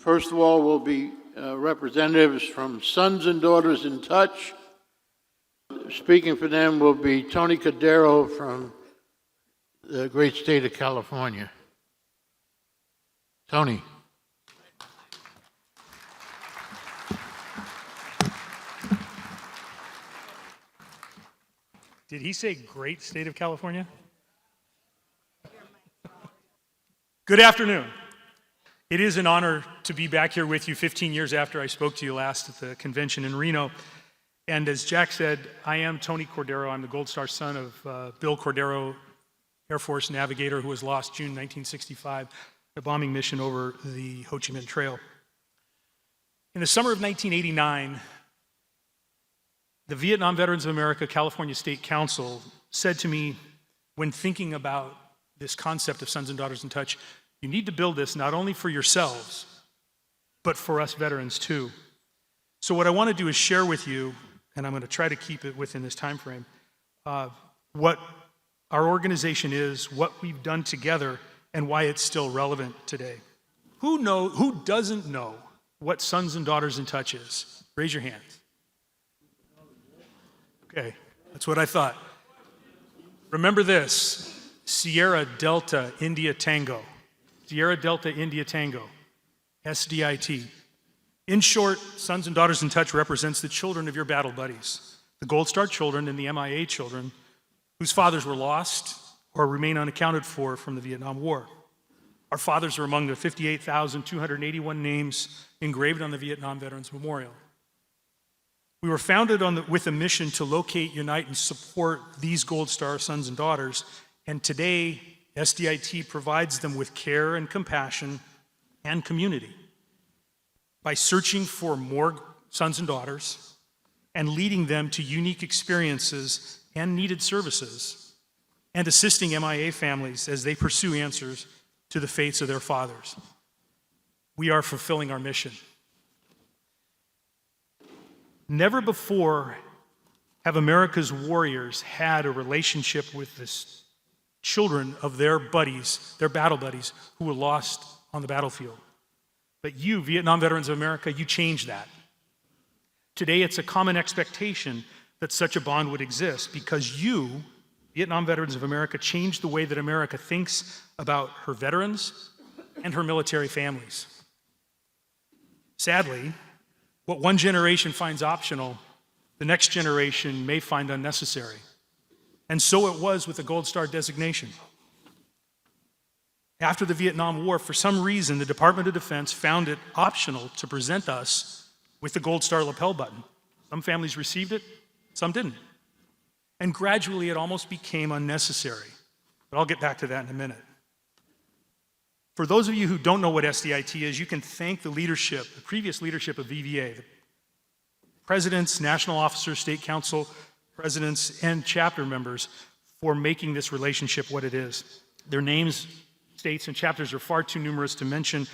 First of all will be representatives from Sons and Daughters in Touch. Speaking for them will be Tony Cordero from the great state of California. Tony. Did he say great state of California? Good afternoon. It is an honor to be back here with you 15 years after I spoke to you last at the convention in Reno. And as Jack said, I am Tony Cordero. I'm the Gold Star son of Bill Cordero, Air Force navigator who was lost June 1965, a bombing mission over the Ho Chi Minh Trail. In the summer of 1989, the Vietnam Veterans of America California State Council said to me, when thinking about this concept of Sons and Daughters in Touch, you need to build this not only for yourselves, but for us veterans too. So what I want to do is share with you, and I'm going to try to keep it within this time frame, what our organization is, what we've done together, and why it's still relevant today. Who doesn't know what Sons and Daughters in Touch is? Raise your hands. Okay, that's what I thought. Remember this, Sierra Delta India Tango. Sierra Delta India Tango, SDIT. In short, Sons and Daughters in Touch represents the children of your battle buddies, the Gold Star children and the MIA children whose fathers were lost or remain unaccounted for from the Vietnam War. Our fathers are among the 58,281 names engraved on the Vietnam Veterans Memorial. We were founded with a mission to locate, unite, and support these Gold Star sons and daughters, and today, SDIT provides them with care and compassion and community by searching for more sons and daughters and leading them to unique experiences and needed services and assisting MIA families as they pursue answers to the fates of their fathers. We are fulfilling our mission. Never before have America's warriors had a relationship with this children of their buddies, their battle buddies, who were lost on the battlefield. But you, Vietnam Veterans of America, you changed that. Today, it's a common expectation that such a bond would exist because you, Vietnam Veterans of America, changed the way that America thinks about her veterans and her military families. Sadly, what one generation finds optional, the next generation may find unnecessary. And so it was with the Gold Star designation. After the Vietnam War, for some reason, the Department of Defense found it optional to present us with the Gold Star lapel button. Some families received it, some didn't. And gradually it almost became unnecessary. But I'll get back to that in a minute. For those of you who don't know what SDIT is, you can thank the leadership, the previous leadership of VVA, the presidents, national officers, state council, presidents, and chapter members for making this relationship what it is. Their names, states, and chapters are far too numerous to mention,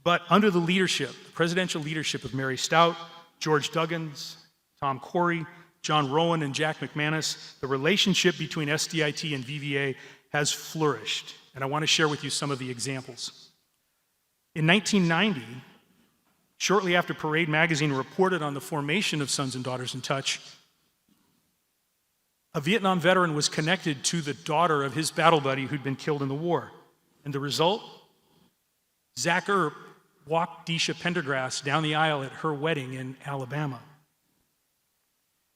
but under the leadership, the presidential leadership of Mary Stout, George Duggins, Tom Corey, John Rowan, and Jack McManus, the relationship between SDIT and VVA has flourished, and I want to share with you some of the examples. In 1990, shortly after Parade magazine reported on the formation of Sons and Daughters in Touch, a Vietnam veteran was connected to the daughter of his battle buddy who'd been killed in the war. And the result? Zach Earp walked Deisha Pendergrass down the aisle at her wedding in Alabama.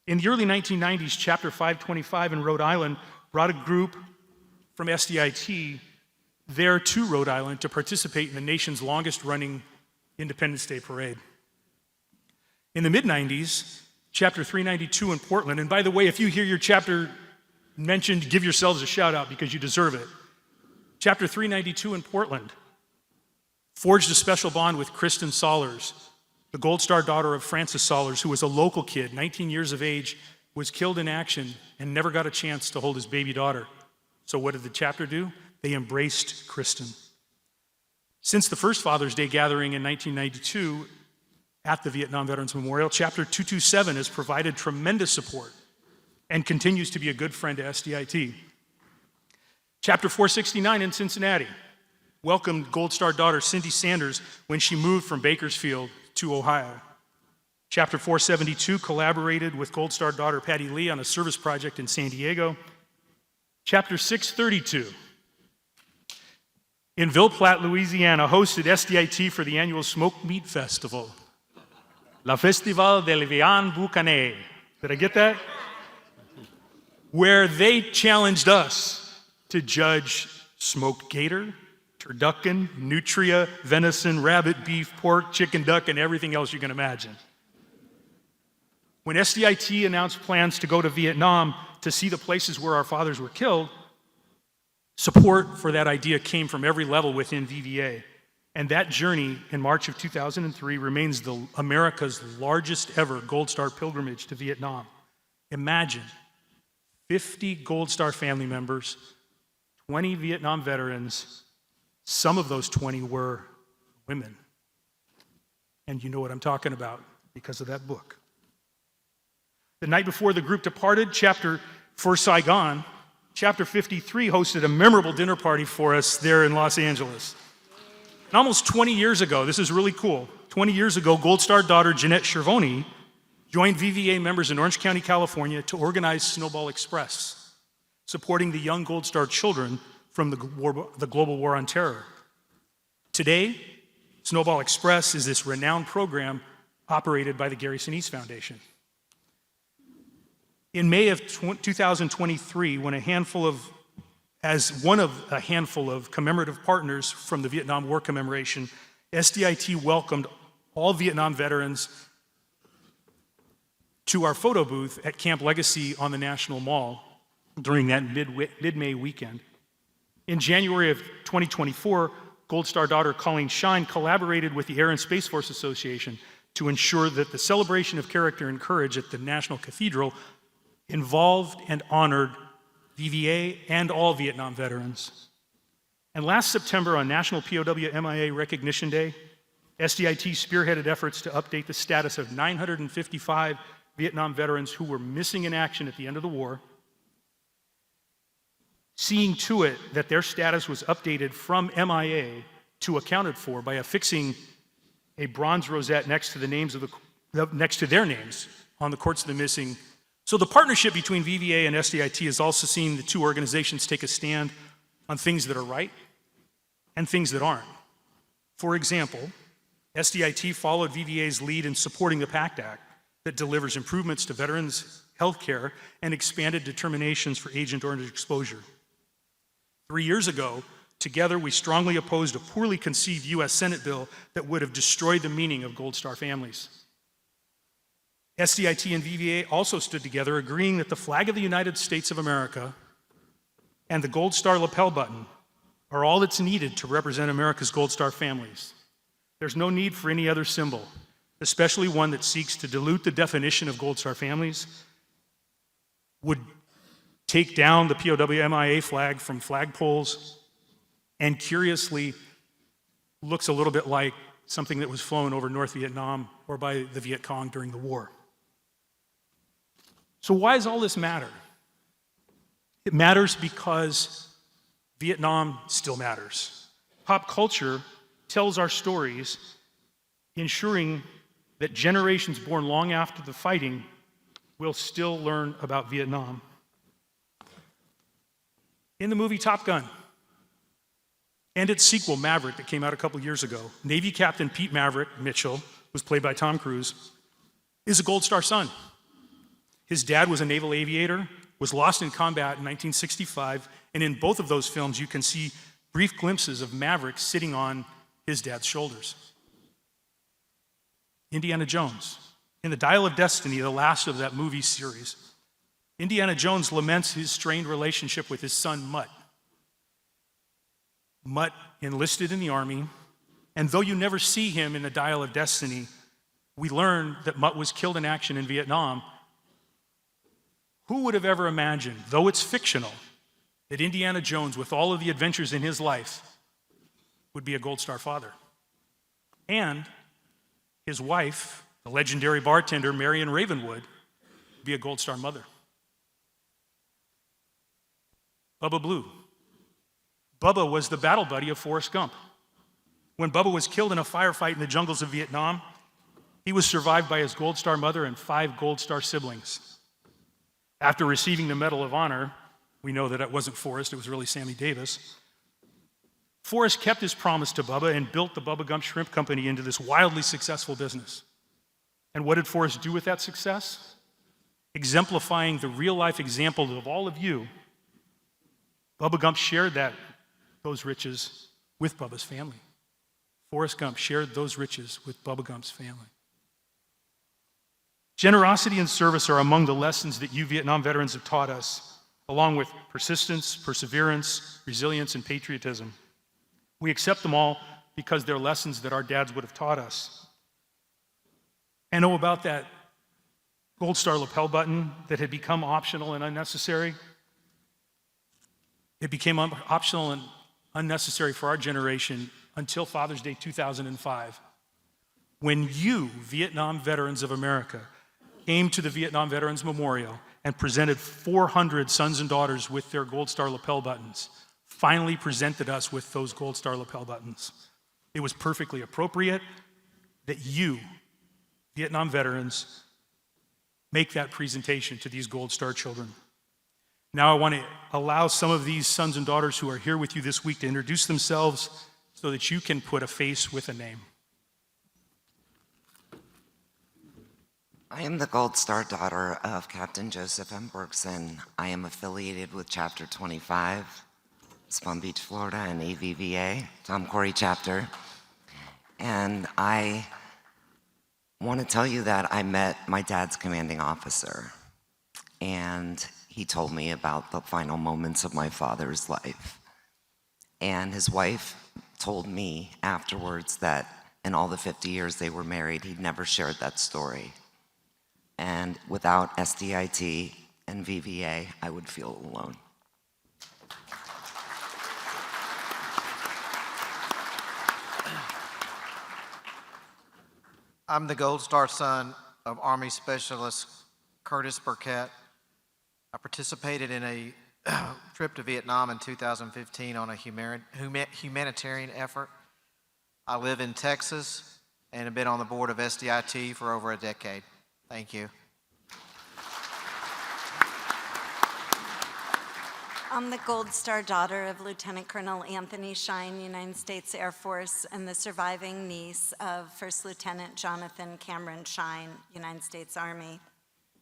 In the early 1990s, Chapter 525 in Rhode Island brought a group from SDIT there to Rhode Island to participate in the nation's longest-running Independence Day parade. In the mid-90s, Chapter 392 in Portland, and by the way, if you hear your chapter mentioned, give yourselves a shout out because you deserve it. Chapter 392 in Portland forged a special bond with Kristen Sollers, the Gold Star daughter of Francis Sollers, who was a local kid, 19 years of age, was killed in action and never got a chance to hold his baby daughter. So what did the chapter do? They embraced Kristen. Since the first Father's Day gathering in 1992, at the Vietnam Veterans Memorial, Chapter 227 has provided tremendous support and continues to be a good friend to SDIT. Chapter 469 in Cincinnati welcomed Gold Star daughter Cindy Sanders when she moved from Bakersfield to Ohio. Chapter 472 collaborated with Gold Star daughter Patty Lee on a service project in San Diego. Chapter 632 in Ville Platte, Louisiana, hosted SDIT for the annual Smoked Meat Festival. La Festival del Viand Boucané. Did I get that? Where they challenged us to judge smoked gator, turducken, nutria, venison, rabbit, beef, pork, chicken, duck, and everything else you can imagine. When SDIT announced plans to go to Vietnam to see the places where our fathers were killed, support for that idea came from every level within VVA. And that journey in March of 2003 remains America's largest ever Gold Star pilgrimage to Vietnam. Imagine 50 Gold Star family members, 20 Vietnam veterans. Some of those 20 were women. And you know what I'm talking about because of that book. The night before the group departed, for Saigon, Chapter 53 hosted a memorable dinner party for us there in Los Angeles. And almost 20 years ago, this is really cool, 20 years ago, Gold Star daughter Jeanette Cervoni joined VVA members in Orange County, California to organize Snowball Express, supporting the young Gold Star children from the global war on terror. Today, Snowball Express is this renowned program operated by the Gary Sinise Foundation. In May of 2023, when as one of a handful of commemorative partners from the Vietnam War commemoration, SDIT welcomed all Vietnam veterans to our photo booth at Camp Legacy on the National Mall during that mid-May weekend. In January of 2024, Gold Star daughter Colleen Shine collaborated with the Air and Space Force Association to ensure that the celebration of character and courage at the National Cathedral involved and honored VVA and all Vietnam veterans. And last September, on National POW MIA Recognition Day, SDIT spearheaded efforts to update the status of 955 Vietnam veterans who were missing in action at the end of the war, seeing to it that their status was updated from MIA to accounted for by affixing a bronze rosette next to their names on the Courts of the Missing. So the partnership between VVA and SDIT has also seen the two organizations take a stand on things that are right and things that aren't. For example, SDIT followed VVA's lead in supporting the PACT Act that delivers improvements to veterans' health care and expanded determinations for Agent Orange exposure. 3 years ago, together we strongly opposed a poorly conceived U.S. Senate bill that would have destroyed the meaning of Gold Star families. SDIT and VVA also stood together, agreeing that the flag of the United States of America and the Gold Star lapel button are all that's needed to represent America's Gold Star families. There's no need for any other symbol, especially one that seeks to dilute the definition of Gold Star families, would take down the POW MIA flag from flagpoles, and curiously looks a little bit like something that was flown over North Vietnam or by the Viet Cong during the war. So why does all this matter? It matters because Vietnam still matters. Pop culture tells our stories, ensuring that generations born long after the fighting will still learn about Vietnam. In the movie Top Gun and its sequel, Maverick, that came out a couple years ago, Navy Captain Pete Maverick Mitchell, was played by Tom Cruise, is a Gold Star son. His dad was a naval aviator, was lost in combat in 1965, and in both of those films you can see brief glimpses of Maverick sitting on his dad's shoulders. Indiana Jones. In The Dial of Destiny, the last of that movie series, Indiana Jones laments his strained relationship with his son, Mutt. Mutt enlisted in the Army, and though you never see him in The Dial of Destiny, we learn that Mutt was killed in action in Vietnam. Who would have ever imagined, though it's fictional, that Indiana Jones, with all of the adventures in his life, would be a Gold Star father? And his wife, the legendary bartender Marion Ravenwood, would be a Gold Star mother. Bubba Blue. Bubba was the battle buddy of Forrest Gump. When Bubba was killed in a firefight in the jungles of Vietnam, he was survived by his Gold Star mother and 5 Gold Star siblings. After receiving the Medal of Honor, we know that it wasn't Forrest, it was really Sammy Davis. Forrest kept his promise to Bubba and built the Bubba Gump Shrimp Company into this wildly successful business. And what did Forrest do with that success? Exemplifying the real-life example of all of you, Bubba Gump shared those riches with Bubba's family. Forrest Gump shared those riches with Bubba Gump's family. Generosity and service are among the lessons that you Vietnam veterans have taught us, along with persistence, perseverance, resilience, and patriotism. We accept them all because they're lessons that our dads would have taught us. And know about that Gold Star lapel button that had become optional and unnecessary? It became optional and unnecessary for our generation until Father's Day 2005, when you, Vietnam veterans of America, came to the Vietnam Veterans Memorial and presented 400 sons and daughters with their Gold Star lapel buttons, finally presented us with those Gold Star lapel buttons. It was perfectly appropriate that you, Vietnam veterans, make that presentation to these Gold Star children. Now I want to allow some of these sons and daughters who are here with you this week to introduce themselves so that you can put a face with a name. I am the Gold Star daughter of Captain Joseph M. Bergson. I am affiliated with Chapter 25, Palm Beach, Florida, and VVA, Tom Corey chapter. And I want to tell you that I met my dad's commanding officer, and he told me about the final moments of my father's life. And his wife told me afterwards that in all the 50 years they were married, he'd never shared that story. And without SDIT and VVA, I would feel alone. I'm the Gold Star son of Army Specialist Curtis Burkett. I participated in a trip to Vietnam in 2015 on a humanitarian effort. I live in Texas and have been on the board of SDIT for over a decade. Thank you. I'm the Gold Star daughter of Lieutenant Colonel Anthony Shine, United States Air Force, and the surviving niece of First Lieutenant Jonathan Cameron Shine, United States Army.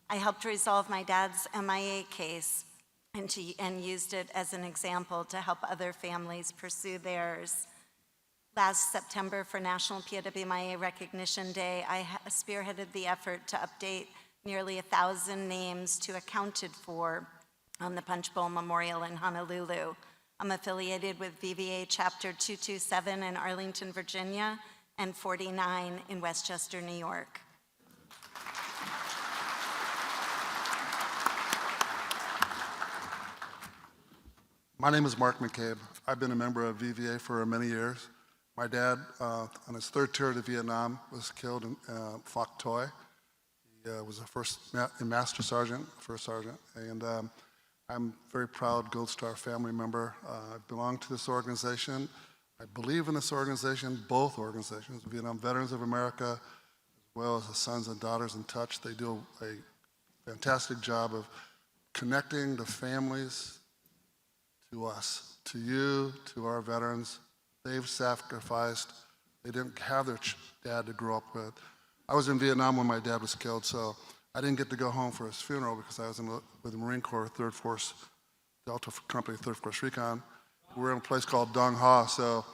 I helped resolve my dad's MIA case and used it as an example to help other families pursue theirs. Last September, for National POW/MIA Recognition Day, I spearheaded the effort to update nearly 1,000 names to accounted for on the Punch Bowl Memorial in Honolulu. I'm affiliated with VVA Chapter 227 in Arlington, Virginia, and 49 in Westchester, New York. My name is Mark McCabe. I've been a member of VVA for many years. My dad, on his third tour to Vietnam, was killed in Phoc Toi. He was a master sergeant, first sergeant, and I'm a very proud Gold Star family member. I belong to this organization. I believe in this organization, both organizations, Vietnam Veterans of America, as well as the Sons and Daughters in Touch. They do a fantastic job of connecting the families to us, to you, to our veterans. They've sacrificed. They didn't have their dad to grow up with. I was in Vietnam when my dad was killed, so I didn't get to go home for his funeral because I was with the Marine Corps 3rd Force Delta Company, 3rd Force Recon. We were in a place called Dong Ha, so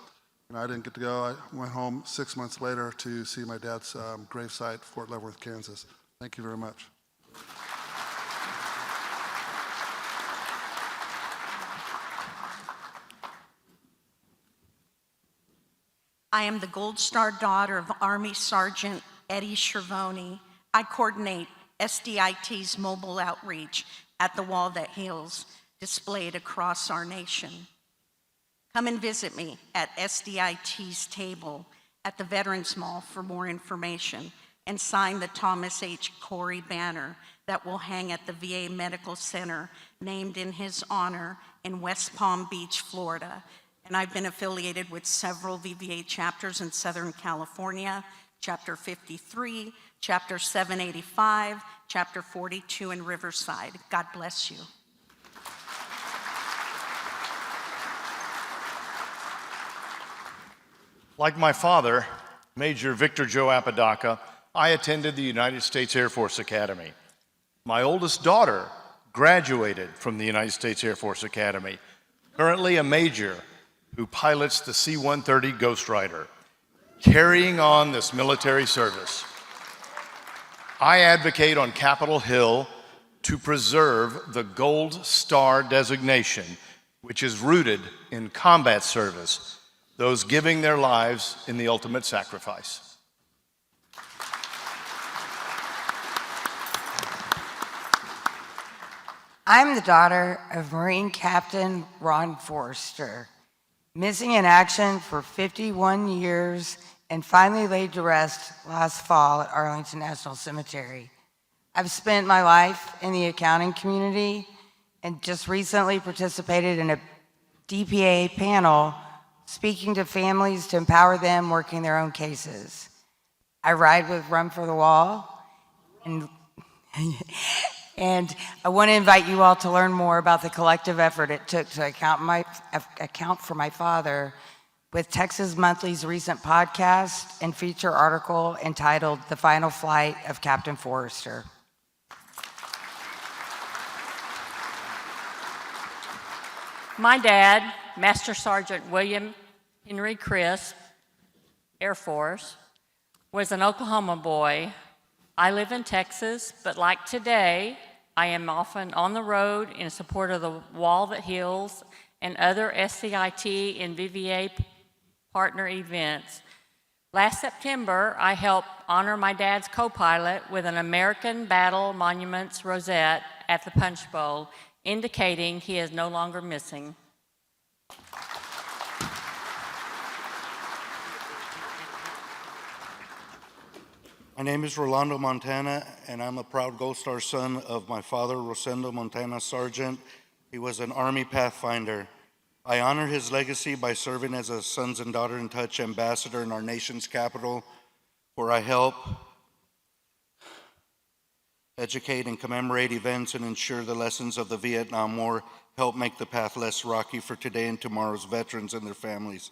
I didn't get to go. I went home 6 months later to see my dad's gravesite, Fort Leavenworth, Kansas. Thank you very much. I am the Gold Star daughter of Army Sergeant Eddie Shervoni. I coordinate SDIT's mobile outreach at the Wall That Heals, displayed across our nation. Come and visit me at SDIT's table at the Veterans Mall for more information, and sign the Thomas H. Corey banner that will hang at the VA Medical Center, named in his honor in West Palm Beach, Florida. and I've been affiliated with several VVA chapters in Southern California, Chapter 53, Chapter 785, Chapter 42 in Riverside. God bless you. Like my father, Major Victor Joe Apodaca, I attended the United States Air Force Academy. My oldest daughter graduated from the United States Air Force Academy, currently a major who pilots the C-130 Ghost Rider, carrying on this military service. I advocate on Capitol Hill to preserve the Gold Star designation, which is rooted in combat service, those giving their lives in the ultimate sacrifice. I'm the daughter of Marine Captain Ron Forrester, missing in action for 51 years and finally laid to rest last fall at Arlington National Cemetery. I've spent my life in the accounting community and just recently participated in a DPA panel speaking to families to empower them working their own cases. I ride with Run for the Wall, and and I want to invite you all to learn more about the collective effort it took to account for my father with Texas Monthly's recent podcast and feature article entitled The Final Flight of Captain Forrester. My dad, Master Sergeant William Henry Crisp, Air Force, was an Oklahoma boy. I live in Texas, but like today, I am often on the road in support of the Wall That Heals and other SCIT and VVA partner events. Last September, I helped honor my dad's co-pilot with an American Battle Monuments rosette at the Punch Bowl, indicating he is no longer missing. My name is Rolando Montana, and I'm a proud Gold Star son of my father, Rosendo Montana Sargent. He was an Army Pathfinder. I honor his legacy by serving as a Sons and Daughter in Touch ambassador in our nation's capital, where I help educate and commemorate events and ensure the lessons of the Vietnam War help make the path less rocky for today and tomorrow's veterans and their families.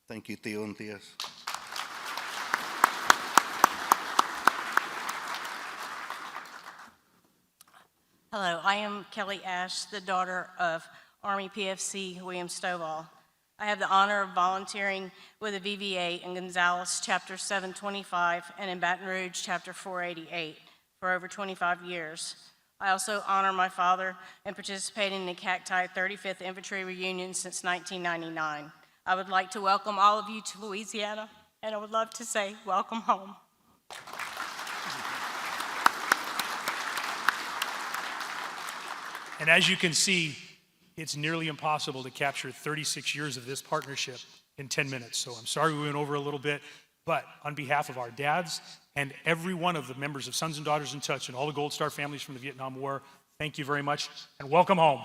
Thank you, Theo and Theas. Hello, I am Kelly Ash, the daughter of Army PFC William Stovall. I have the honor of volunteering with the VVA in Gonzales, Chapter 725, and in Baton Rouge, Chapter 488, for over 25 years. I also honor my father and participate in the Cacti 35th Infantry Reunion since 1999. I would like to welcome all of you to Louisiana, and I would love to say, welcome home. And as you can see, it's nearly impossible to capture 36 years of this partnership in 10 minutes. So I'm sorry we went over a little bit, but on behalf of our dads and every one of the members of Sons and Daughters in Touch and all the Gold Star families from the Vietnam War, thank you very much and welcome home.